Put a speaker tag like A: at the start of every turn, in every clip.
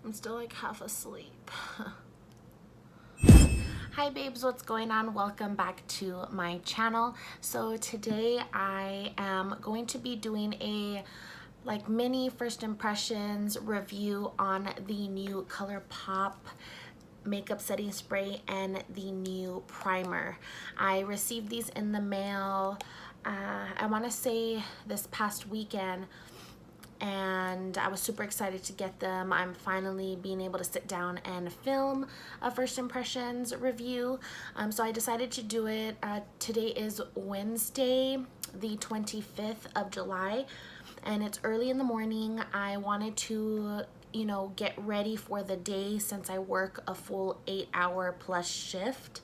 A: I'm still like half asleep. Hi babes, what's going on? Welcome back to my channel. So today I am going to be doing a mini first impressions review on the new Colourpop makeup setting spray and the new primer. I received these in the mail, I want to say this past weekend, and I was super excited to get them. I'm finally being able to sit down and film a first impressions review. So I decided to do it. Today is Wednesday, the 25th of July, and it's early in the morning. I wanted to, get ready for the day since I work a full 8-hour plus shift.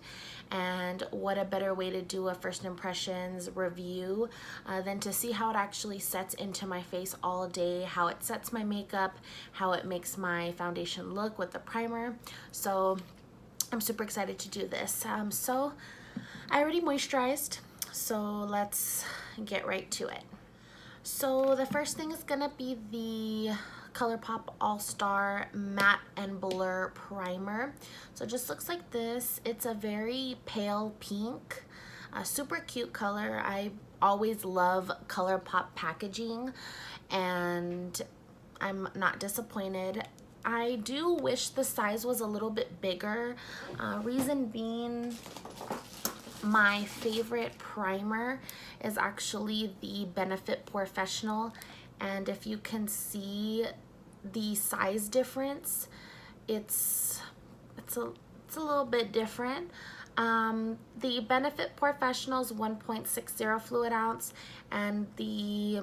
A: And what a better way to do a first impressions review than to see how it actually sets into my face all day, how it sets my makeup, how it makes my foundation look with the primer. So I'm super excited to do this. So I already moisturized, so let's get right to it. So the first thing is gonna be the Colourpop ALLSTAR Matte and Blur Primer. So it just looks like this. It's a very pale pink, a super cute color. I always love Colourpop packaging, and I'm not disappointed. I do wish the size was a little bit bigger. Reason being, my favorite primer is actually the Benefit Professional, and if you can see the size difference, it's a little bit different. The Benefit Professional is 1.60 fluid ounce, and the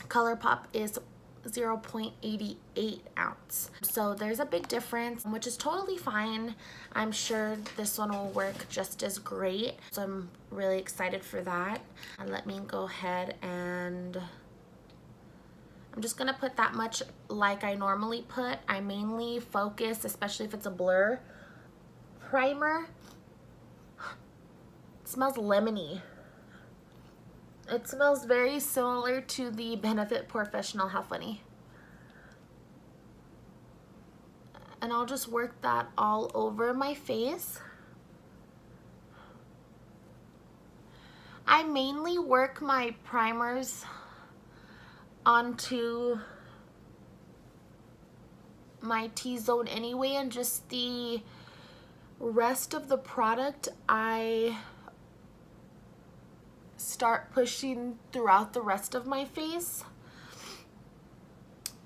A: Colourpop is 0.88 ounce. So there's a big difference, which is totally fine. I'm sure this one will work just as great. So I'm really excited for that. And let me go ahead and I'm just gonna put that much like I normally put. I mainly focus, especially if it's a blur primer. It smells lemony. It smells very similar to the Benefit Professional. How funny. And I'll just work that all over my face. I mainly work my primers onto my T-zone anyway, and just the rest of the product I start pushing throughout the rest of my face.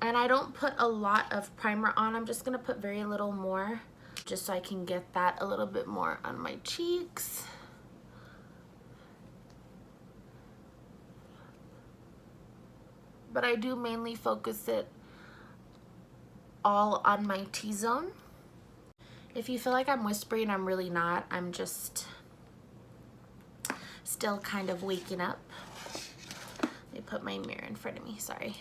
A: And I don't put a lot of primer on. I'm just gonna put very little more, just so I can get that a little bit more on my cheeks. But I do mainly focus it all on my T-zone. If you feel like I'm whispering, I'm really not. I'm just still kind of waking up. Let me put my mirror in front of me, sorry.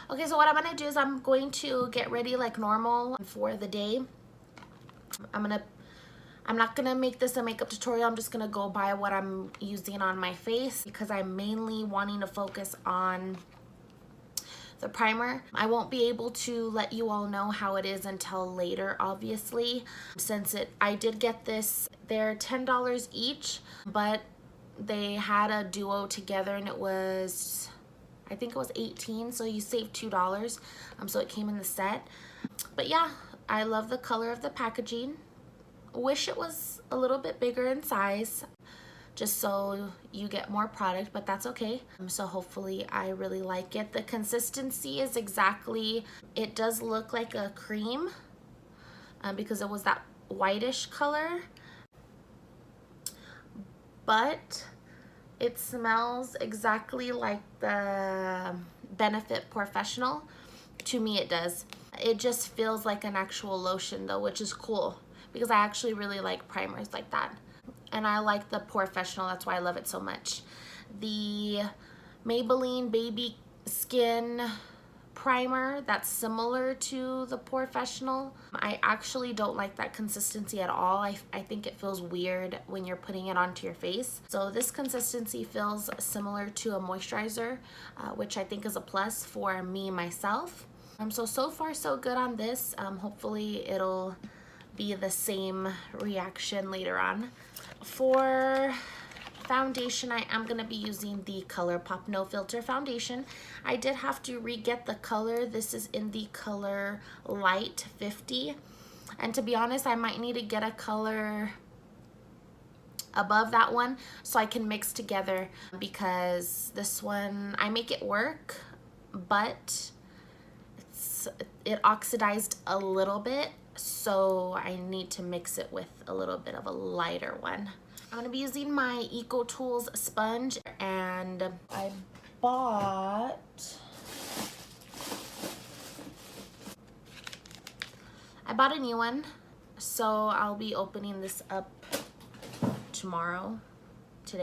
A: Okay, so what I'm gonna do is I'm going to get ready like normal for the day. I'm not gonna make this a makeup tutorial. I'm just gonna go by what I'm using on my face because I'm mainly wanting to focus on the primer. I won't be able to let you all know how it is until later, obviously, since I did get this. They're $10 each, but they had a duo together and it was, I think it was $18, so you saved $2. So it came in the set. But yeah, I love the color of the packaging. Wish it was a little bit bigger in size, just so you get more product, but that's okay. So hopefully I really like it. The consistency is exactly, it does look like a cream because it was that whitish color, but it smells exactly like the Benefit Professional. To me it does. It just feels like an actual lotion though, which is cool because I actually really like primers like that. And I like the Professional, that's why I love it so much. The Maybelline Baby Skin primer that's similar to the Professional. I actually don't like that consistency at all. I think it feels weird when you're putting it onto your face. So this consistency feels similar to a moisturizer, which I think is a plus for me myself. So far so good on this. Hopefully it'll be the same reaction later on. For foundation, I am going to be using the Colourpop No Filter foundation. I did have to re-get the color. This is in the color Light 50. And to be honest, I might need to get a color above that one so I can mix together, because this one, I make it work, but it oxidized a little bit, so I need to mix it with a little bit of a lighter one. I'm going to be using my Eco Tools sponge, and I bought a new one, so I'll be opening this up tomorrow. So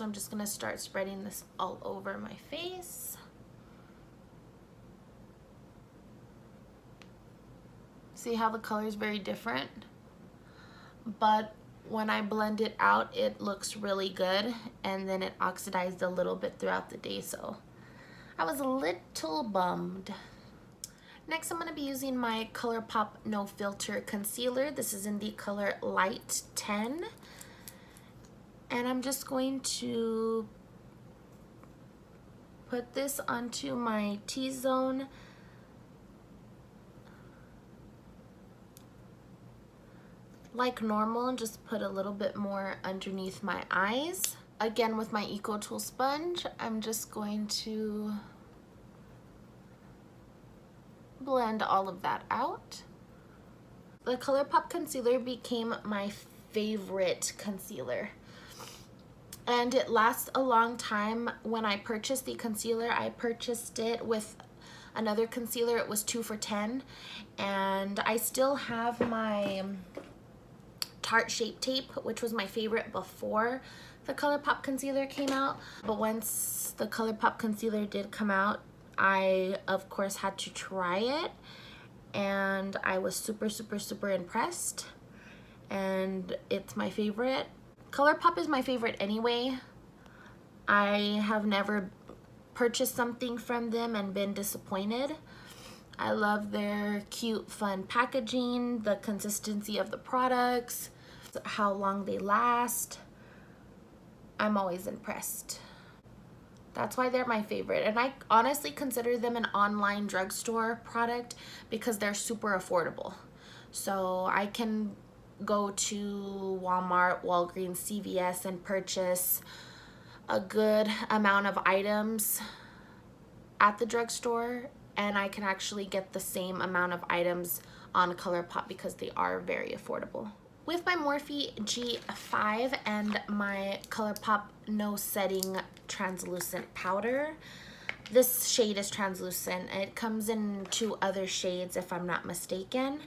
A: I'm just going to start spreading this all over my face. See how the color is very different? But when I blend it out, it looks really good, and then it oxidized a little bit throughout the day, so I was a little bummed. Next, I'm going to be using my Colourpop No Filter concealer. This is in the color Light 10, and I'm just going to put this onto my T-zone. Like normal, and just put a little bit more underneath my eyes. Again, with my Eco Tool sponge, I'm just going to blend all of that out. The Colourpop concealer became my favorite concealer, and it lasts a long time. When I purchased the concealer, I purchased it with another concealer. It was 2 for $10, and I still have my Tarte Shape Tape, which was my favorite before the Colourpop concealer came out. But once the Colourpop concealer did come out, I of course had to try it, and I was super impressed, and it's my favorite. Colourpop is my favorite anyway. I have never purchased something from them and been disappointed. I love their cute, fun packaging, the consistency of the products, how long they last. I'm always impressed. That's why they're my favorite. And I honestly consider them an online drugstore product because they're super affordable. So I can go to Walmart, Walgreens, CVS and purchase a good amount of items at the drugstore, and I can actually get the same amount of items on Colourpop because they are very affordable. With my Morphe G5 and my Colourpop No Setting Translucent Powder, this shade is translucent. It comes in 2 other shades if I'm not mistaken.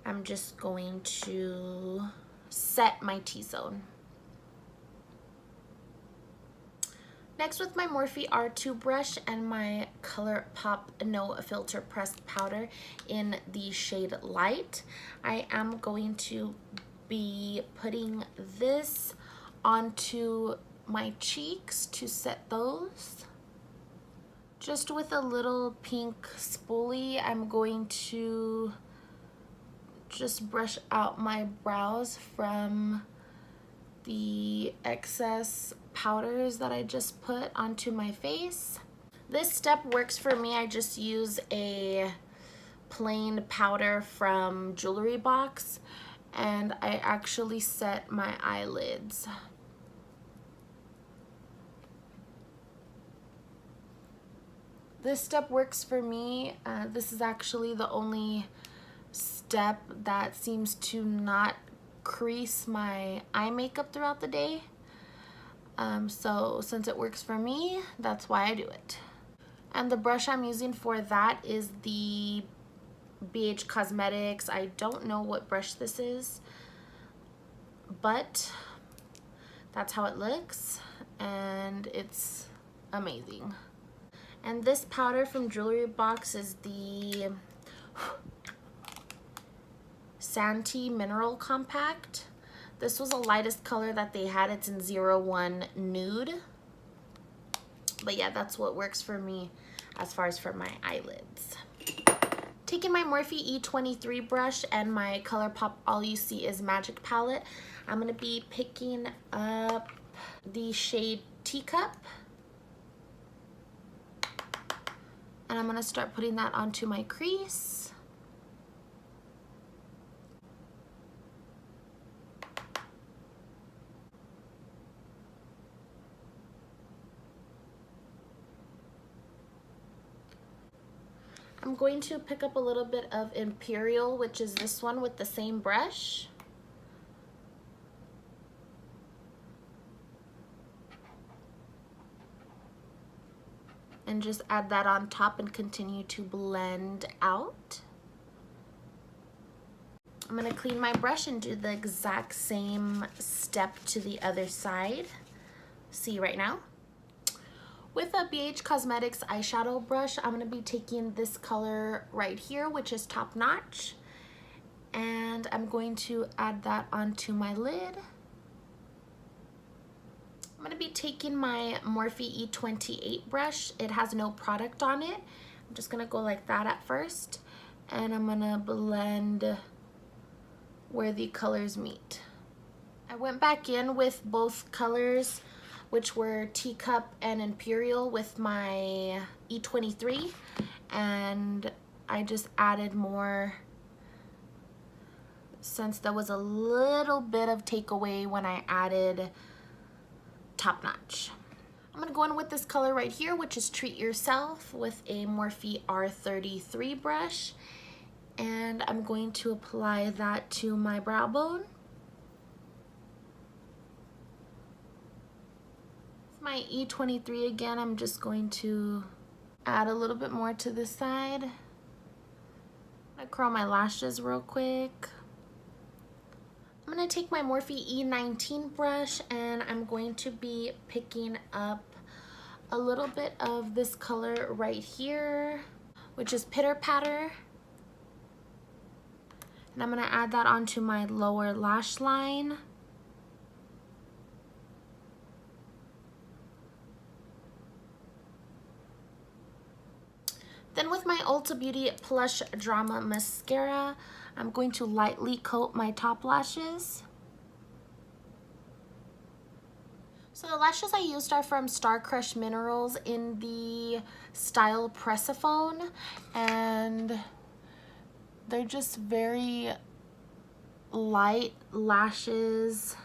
A: I'm just going to set my T-zone. Next, with my Morphe R2 brush and my Colourpop No Filter Pressed Powder in the shade Light, I am going to be putting this onto my cheeks to set those. Just with a little pink spoolie, I'm going to just brush out my brows from the excess powders that I just put onto my face. This step works for me. I just use a plain powder from Jewelry Box, and I actually set my eyelids. This step works for me. This is actually the only step that seems to not crease my eye makeup throughout the day. So since it works for me, that's why I do it. And the brush I'm using for that is the BH Cosmetics. I don't know what brush this is, but that's how it looks, and it's amazing. And this powder from Jewelry Box is the Satin Mineral Compact. This was the lightest color that they had. It's in 01 Nude. But yeah, that's what works for me as far as for my eyelids. Taking my Morphe E23 brush and my Colourpop All You See Is Magic palette, I'm going to be picking up the shade Teacup. And I'm going to start putting that onto my crease. I'm going to pick up a little bit of Imperial, which is this one, with the same brush. And just add that on top and continue to blend out. I'm going to clean my brush and do the exact same step to the other side. See right now? With a BH Cosmetics eyeshadow brush, I'm going to be taking this color right here, which is Top Notch. And I'm going to add that onto my lid. I'm going to be taking my Morphe E28 brush. It has no product on it. I'm just going to go like that at first. And I'm going to blend where the colors meet. I went back in with both colors, which were Teacup and Imperial, with my E23, and I just added more since there was a little bit of takeaway when I added Top Notch. I'm gonna go in with this color right here, which is Treat Yourself, with a Morphe R33 brush, and I'm going to apply that to my brow bone. My E23 again, I'm just going to add a little bit more to this side. I curl my lashes real quick. I'm going to take my Morphe E19 brush and I'm going to be picking up a little bit of this color right here, which is Pitter Patter. And I'm going to add that onto my lower lash line. Then with my Ulta Beauty Plush Drama Mascara, I'm going to lightly coat my top lashes. So the lashes I used are from Star Crush Minerals in the style Pressaphone, and they're just very light lashes.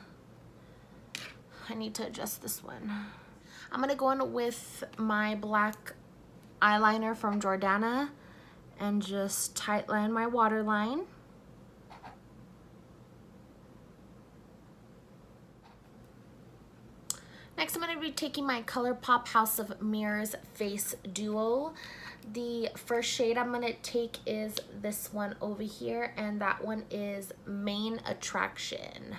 A: I need to adjust this one. I'm gonna go in with my black eyeliner from Jordana and just tight line my waterline. Next, I'm going to be taking my Colourpop House of Mirrors Face Duo. The first shade I'm going to take is this one over here, and that one is Main Attraction.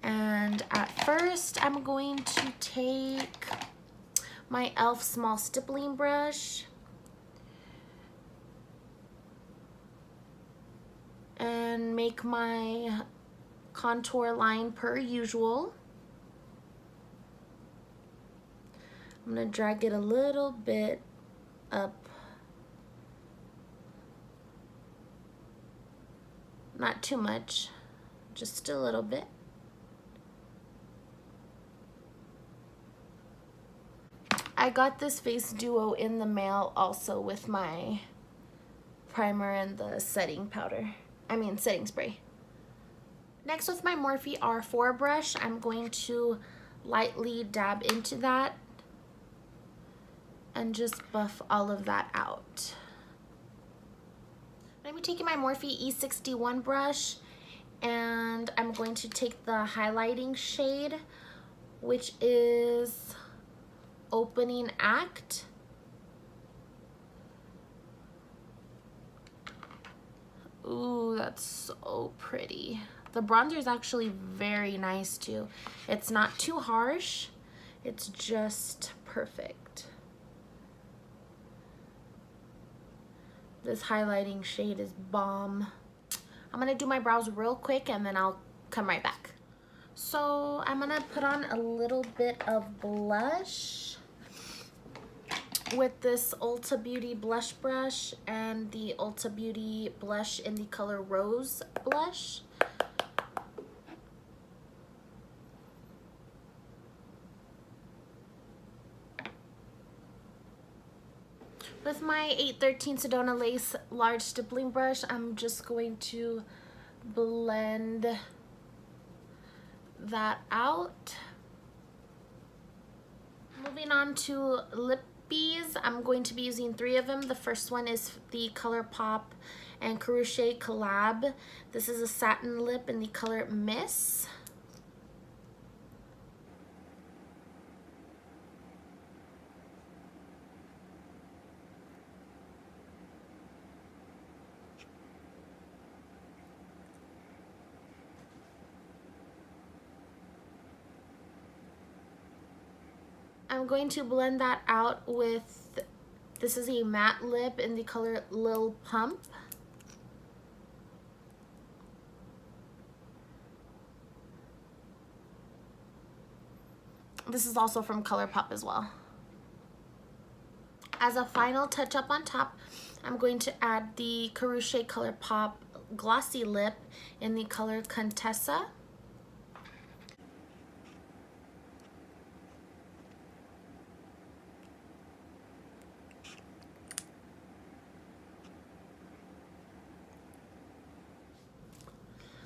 A: And at first, I'm going to take my e.l.f. small stippling brush and make my contour line per usual. I'm going to drag it a little bit up, not too much, just a little bit. I got this face duo in the mail also with my primer and the setting powder. Setting spray. Next, with my Morphe R4 brush, I'm going to lightly dab into that and just buff all of that out. I'm going to be taking my Morphe E61 brush and I'm going to take the highlighting shade, which is Opening Act. Ooh, that's so pretty. The bronzer is actually very nice too. It's not too harsh, it's just perfect. This highlighting shade is bomb. I'm gonna do my brows real quick and then I'll come right back. So I'm gonna put on a little bit of blush with this Ulta Beauty blush brush and the Ulta Beauty blush in the color Rose blush. With my 813 Sedona Lace large stippling brush, I'm just going to blend that out. Moving on to lippies, I'm going to be using 3 of them. The first one is the Colourpop and Karrueche collab. This is a satin lip in the color Miss. I'm going to blend that out with, this is a matte lip in the color Lil Pump. This is also from Colourpop as well. As a final touch up on top, I'm going to add the Karrueche Colourpop glossy lip in the color Contessa.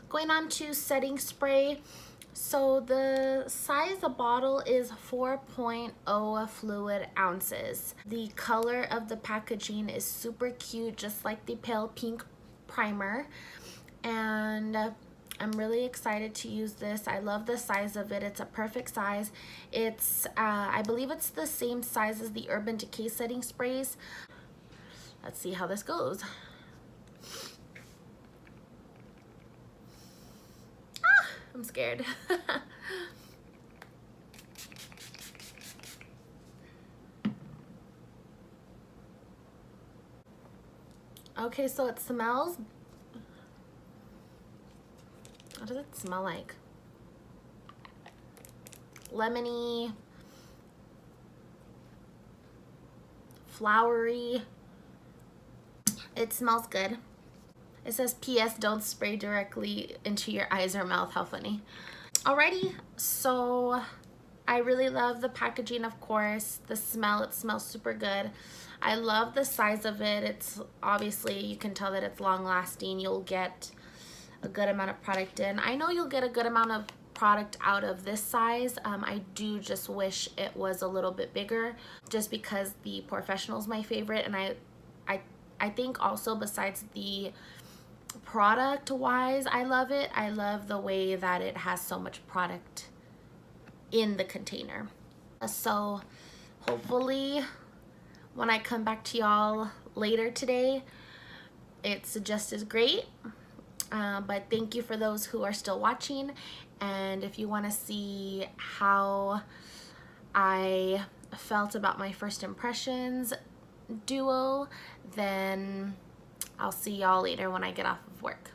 A: Going on to setting spray. So the size of the bottle is 4.0 fluid ounces. The color of the packaging is super cute, just like the pale pink primer. And I'm really excited to use this. I love the size of it. It's a perfect size. It's, I believe it's the same size as the Urban Decay setting sprays. Let's see how this goes. I'm scared. Okay, so it smells. What does it smell like? Lemony, flowery. It smells good. It says, P.S. don't spray directly into your eyes or mouth. How funny. Alrighty, so I really love the packaging, of course. The smell, it smells super good. I love the size of it. It's obviously, you can tell that it's long lasting. You'll get a good amount of product in. I know you'll get a good amount of product out of this size. I do just wish it was a little bit bigger, just because the Professional is my favorite. And I think also, besides the product wise, I love it. I love the way that it has so much product in the container. So hopefully when I come back to y'all later today, it's just as great. But thank you for those who are still watching. And if you want to see how I felt about my first impressions duo, then I'll see y'all later when I get off of work.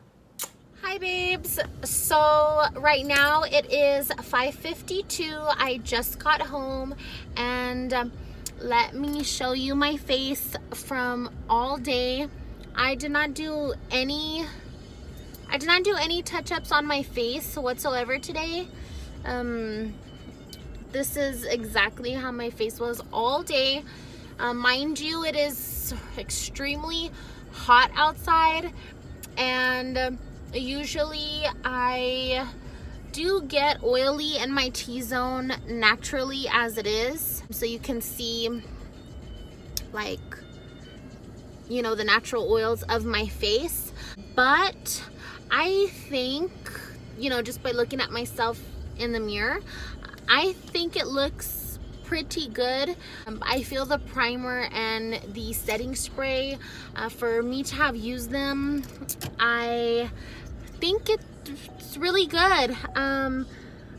A: Hi babes. So right now it is 5:52. I just got home, and let me show you my face from all day. I did not do any touch-ups on my face whatsoever today. This is exactly how my face was all day. Mind you, it is extremely hot outside, and usually I do get oily in my T-zone naturally as it is, so you can see, like, you know, the natural oils of my face. But I think, you know, just by looking at myself in the mirror, I think it looks pretty good. I feel the primer and the setting spray, for me to have used them, I think it's really good.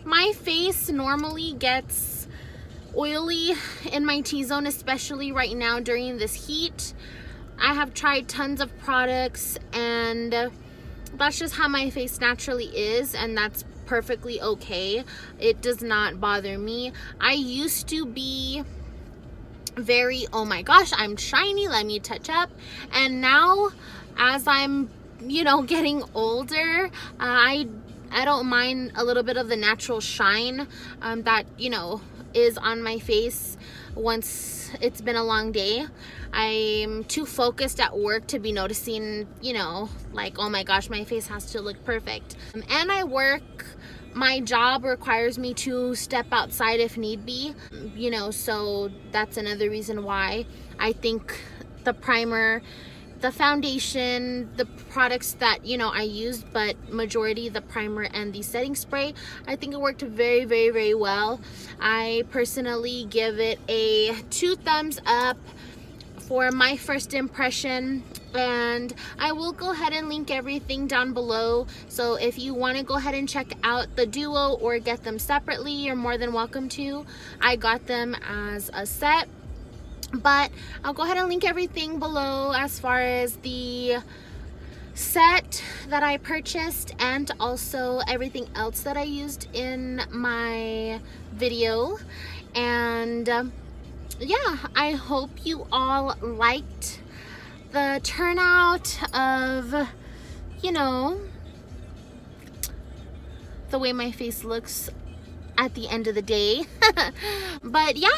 A: My face normally gets oily in my T-zone, especially right now during this heat. I have tried tons of products, and that's just how my face naturally is, and that's perfectly okay. It does not bother me. I used to be very, oh my gosh, I'm shiny, let me touch up. And now, as I'm, you know, getting older, I don't mind a little bit of the natural shine that, you know, is on my face once it's been a long day. I'm too focused at work to be noticing, you know, like, oh my gosh, my face has to look perfect. And I work, my job requires me to step outside if need be, you know, so that's another reason why I think the primer, the foundation, the products that, you know, I used, but majority the primer and the setting spray, I think it worked very, very, very well. I personally give it a 2 thumbs up for my first impression, and I will go ahead and link everything down below. So if you want to go ahead and check out the duo or get them separately, you're more than welcome to. I got them as a set, but I'll go ahead and link everything below as far as the set that I purchased and also everything else that I used in my video. And yeah, I hope you all liked the turnout of, you know, the way my face looks at the end of the day. But yeah,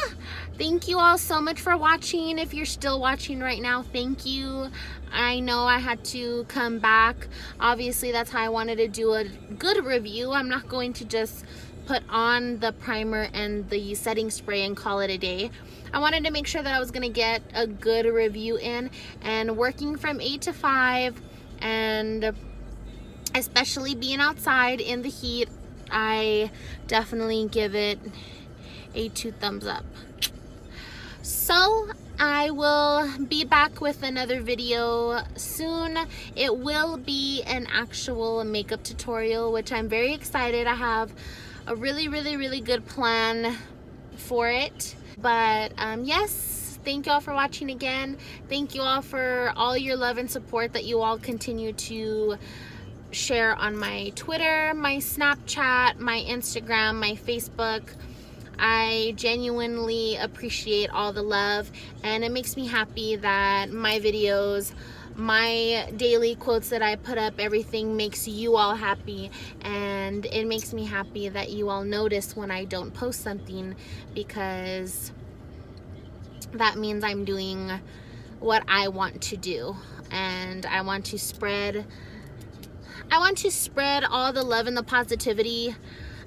A: thank you all so much for watching. If you're still watching right now, thank you. I know I had to come back. Obviously, that's how I wanted to do a good review. I'm not going to just put on the primer and the setting spray and call it a day. I wanted to make sure that I was gonna get a good review in, and working from 8 to 5, and especially being outside in the heat, I definitely give it a 2 thumbs up. So I will be back with another video soon. It will be an actual makeup tutorial, which I'm very excited. I have a really, really, really good plan for it. But yes, thank you all for watching again. Thank you all for all your love and support that you all continue to share on my Twitter, my Snapchat, my Instagram, my Facebook. I genuinely appreciate all the love, and it makes me happy that my videos, my daily quotes that I put up, everything makes you all happy, and it makes me happy that you all notice when I don't post something, because that means I'm doing what I want to do, and I want to spread all the love and the positivity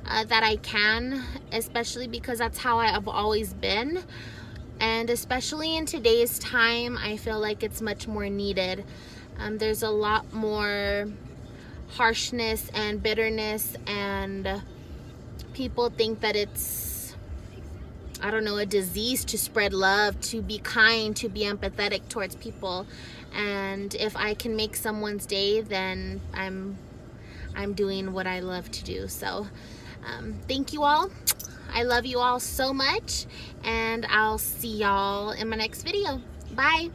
A: that I can, especially because that's how I have always been. And especially in today's time, I feel like it's much more needed. There's a lot more harshness and bitterness, and people think that it's, I don't know, a disease to spread love, to be kind, to be empathetic towards people. And if I can make someone's day, then I'm doing what I love to do. So thank you all. I love you all so much, and I'll see y'all in my next video. Bye.